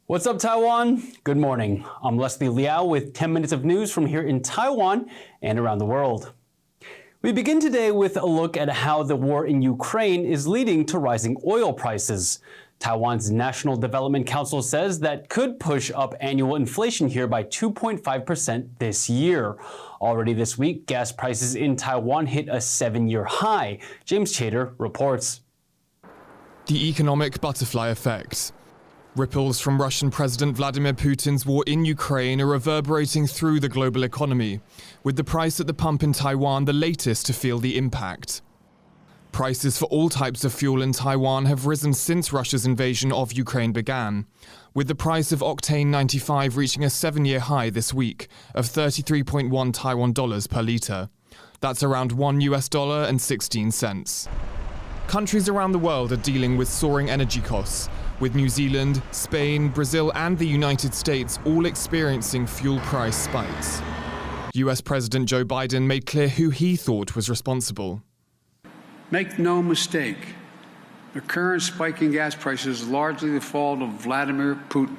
What's up, Taiwan? Good morning. I'm Leslie Liao with 10 minutes of news from here in Taiwan and around the world. We begin today with a look at how the war in Ukraine is leading to rising oil prices. Taiwan's National Development Council says that could push up annual inflation here by 2.5% this year. Already this week, gas prices in Taiwan hit a 7-year high. James Chater reports. The economic butterfly effect. Ripples from Russian President Vladimir Putin's war in Ukraine are reverberating through the global economy, with the price at the pump in Taiwan the latest to feel the impact. Prices for all types of fuel in Taiwan have risen since Russia's invasion of Ukraine began, with the price of octane 95 reaching a 7-year high this week of 33.1 Taiwan dollars per litre. That's around $1 and 16 cents. Countries around the world are dealing with soaring energy costs, with New Zealand, Spain, Brazil and the United States all experiencing fuel price spikes. US President Joe Biden made clear who he thought was responsible. Make no mistake, the current spike in gas prices is largely the fault of Vladimir Putin.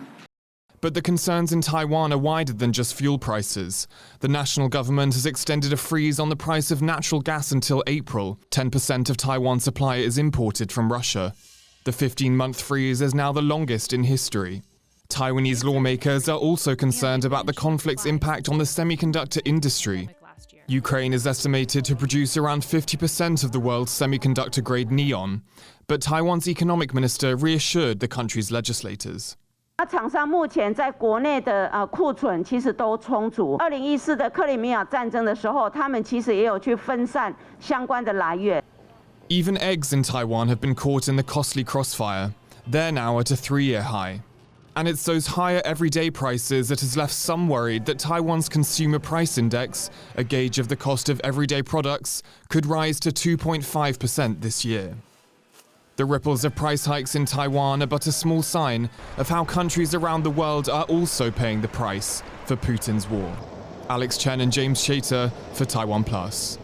But the concerns in Taiwan are wider than just fuel prices. The national government has extended a freeze on the price of natural gas until April. 10% of Taiwan's supply is imported from Russia. The 15-month freeze is now the longest in history. Taiwanese lawmakers are also concerned about the conflict's impact on the semiconductor industry. Ukraine is estimated to produce around 50% of the world's semiconductor-grade neon, but Taiwan's economic minister reassured the country's legislators. 厂商目前在国内的库存其实都充足。2014的克里米亚战争的时候，他们其实也有去分散相关的来源。 Even eggs in Taiwan have been caught in the costly crossfire. They're now at a 3-year high. And it's those higher everyday prices that has left some worried that Taiwan's Consumer Price Index, a gauge of the cost of everyday products, could rise to 2.5% this year. The ripples of price hikes in Taiwan are but a small sign of how countries around the world are also paying the price for Putin's war. Alex Chen and James Chater for TaiwanPlus.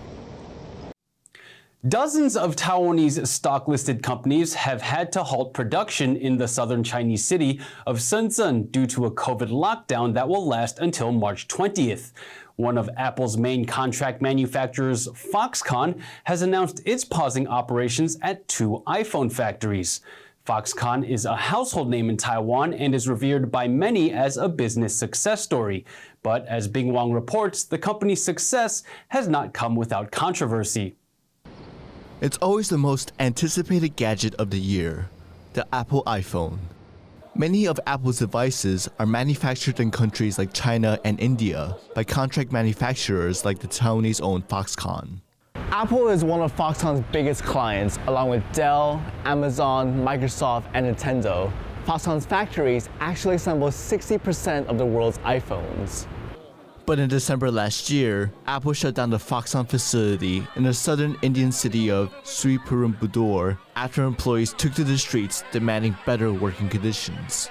Dozens of Taiwanese stock-listed companies have had to halt production in the southern Chinese city of Shenzhen due to a COVID lockdown that will last until March 20th. One of Apple's main contract manufacturers, Foxconn, has announced it's pausing operations at 2 iPhone factories. Foxconn is a household name in Taiwan and is revered by many as a business success story. But as Bing Wang reports, the company's success has not come without controversy. It's always the most anticipated gadget of the year, the Apple iPhone. Many of Apple's devices are manufactured in countries like China and India by contract manufacturers like the Taiwanese-owned Foxconn. Apple is one of Foxconn's biggest clients, along with Dell, Amazon, Microsoft, and Nintendo. Foxconn's factories actually assemble 60% of the world's iPhones. But in December last year, Apple shut down the Foxconn facility in the southern Indian city of Sri Perumbudur after employees took to the streets demanding better working conditions.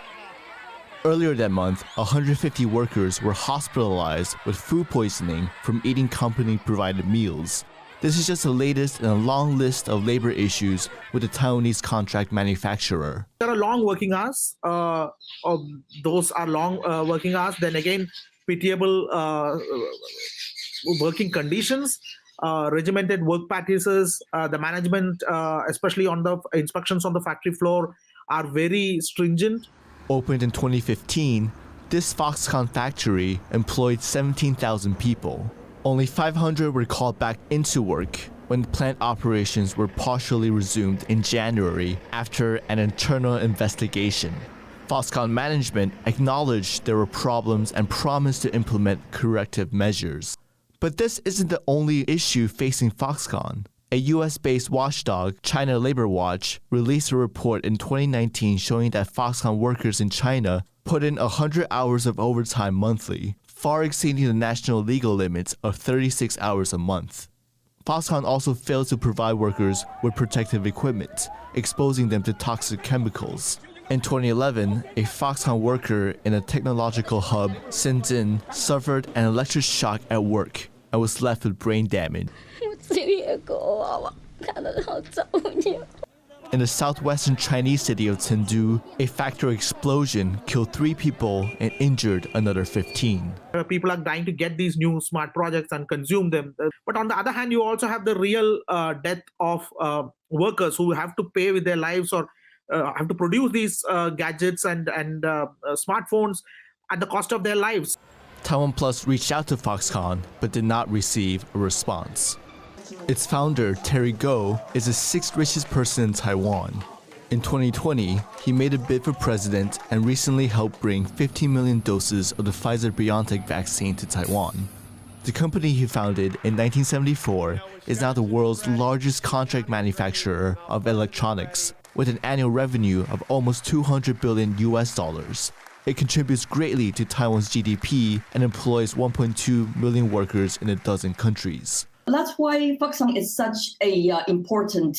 Earlier that month, 150 workers were hospitalized with food poisoning from eating company-provided meals. This is just the latest in a long list of labor issues with the Taiwanese contract manufacturer. There are long working hours. Those are long working hours. Then again, pitiable working conditions, regimented work practices, the management, especially on the inspections on the factory floor, are very stringent. Opened in 2015, this Foxconn factory employed 17,000 people. Only 500 were called back into work when plant operations were partially resumed in January after an internal investigation. Foxconn management acknowledged there were problems and promised to implement corrective measures. But this isn't the only issue facing Foxconn. A US-based watchdog, China Labor Watch, released a report in 2019 showing that Foxconn workers in China put in 100 hours of overtime monthly, far exceeding the national legal limits of 36 hours a month. Foxconn also failed to provide workers with protective equipment, exposing them to toxic chemicals. In 2011, a Foxconn worker in a technological hub, Shenzhen, suffered an electric shock at work and was left with brain damage. In the southwestern Chinese city of Chengdu, a factory explosion killed 3 people and injured another 15. People are trying to get these new smart projects and consume them. But on the other hand, you also have the real death of workers who have to pay with their lives or have to produce these gadgets and smartphones at the cost of their lives. TaiwanPlus reached out to Foxconn but did not receive a response. Its founder, Terry Gou, is the 6th richest person in Taiwan. In 2020, he made a bid for president and recently helped bring 15 million doses of the Pfizer-BioNTech vaccine to Taiwan. The company he founded in 1974 is now the world's largest contract manufacturer of electronics, with an annual revenue of almost $200 billion US. It contributes greatly to Taiwan's GDP and employs 1.2 million workers in a dozen countries. That's why Foxconn is such a important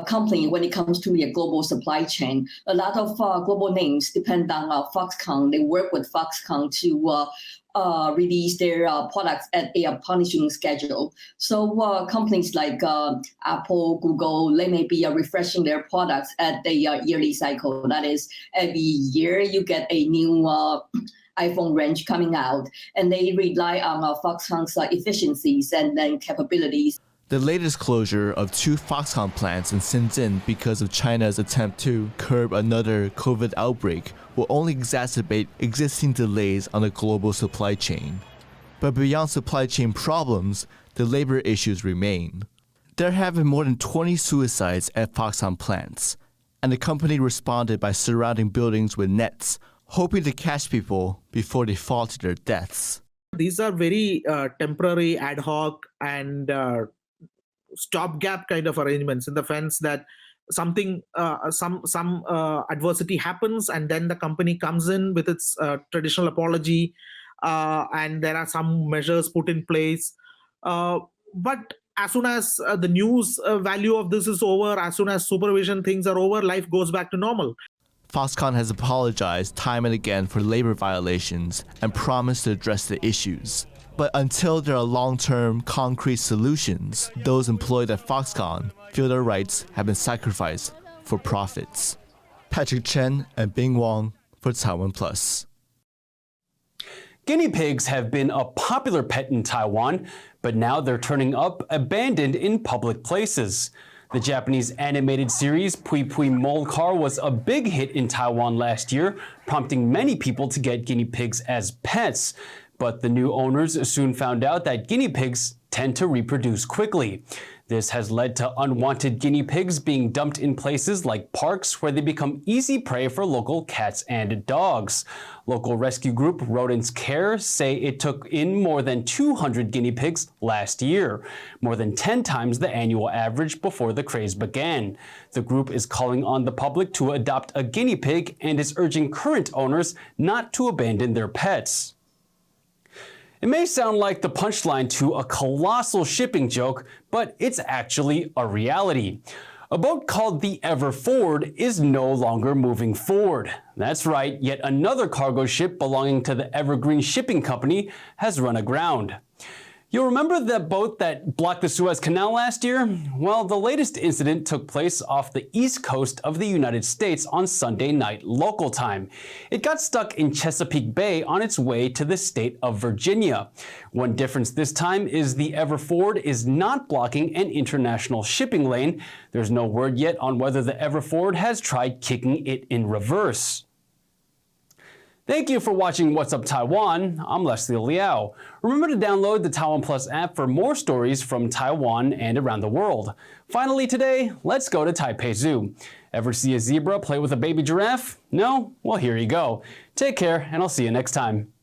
company when it comes to the global supply chain. A lot of global names depend on Foxconn. They work with Foxconn to release their products at a punishing schedule. So companies like Apple, Google, they may be refreshing their products at a yearly cycle. That is, every year you get a new iPhone range coming out, and they rely on Foxconn's efficiencies and then capabilities. The latest closure of 2 Foxconn plants in Shenzhen because of China's attempt to curb another COVID outbreak will only exacerbate existing delays on the global supply chain. But beyond supply chain problems, the labor issues remain. There have been more than 20 suicides at Foxconn plants, and the company responded by surrounding buildings with nets, hoping to catch people before they fall to their deaths. These are very temporary, ad hoc, and stopgap kind of arrangements, in the sense that something, some adversity happens, and then the company comes in with its traditional apology, and there are some measures put in place. But as soon as the news value of this is over, as soon as supervision things are over, life goes back to normal. Foxconn has apologized time and again for labor violations and promised to address the issues. But until there are long-term, concrete solutions, those employed at Foxconn feel their rights have been sacrificed for profits. Patrick Chen and Bing Wong for TaiwanPlus. Guinea pigs have been a popular pet in Taiwan, but now they're turning up abandoned in public places. The Japanese animated series Pui Pui Molcar was a big hit in Taiwan last year, prompting many people to get guinea pigs as pets. But the new owners soon found out that guinea pigs tend to reproduce quickly. This has led to unwanted guinea pigs being dumped in places like parks where they become easy prey for local cats and dogs. Local rescue group Rodents Care say it took in more than 200 guinea pigs last year, more than 10 times the annual average before the craze began. The group is calling on the public to adopt a guinea pig and is urging current owners not to abandon their pets. It may sound like the punchline to a colossal shipping joke, but it's actually a reality. A boat called the Ever Forward is no longer moving forward. That's right, yet another cargo ship belonging to the Evergreen Shipping Company has run aground. You'll remember that boat that blocked the Suez Canal last year? Well, the latest incident took place off the east coast of the United States on Sunday night local time. It got stuck in Chesapeake Bay on its way to the state of Virginia. One difference this time is the Ever Forward is not blocking an international shipping lane. There's no word yet on whether the Ever Forward has tried kicking it in reverse. Thank you for watching What's Up Taiwan. I'm Leslie Liao. Remember to download the TaiwanPlus app for more stories from Taiwan and around the world. Finally today, let's go to Taipei Zoo. Ever see a zebra play with a baby giraffe? No? Well, here you go. Take care, and I'll see you next time.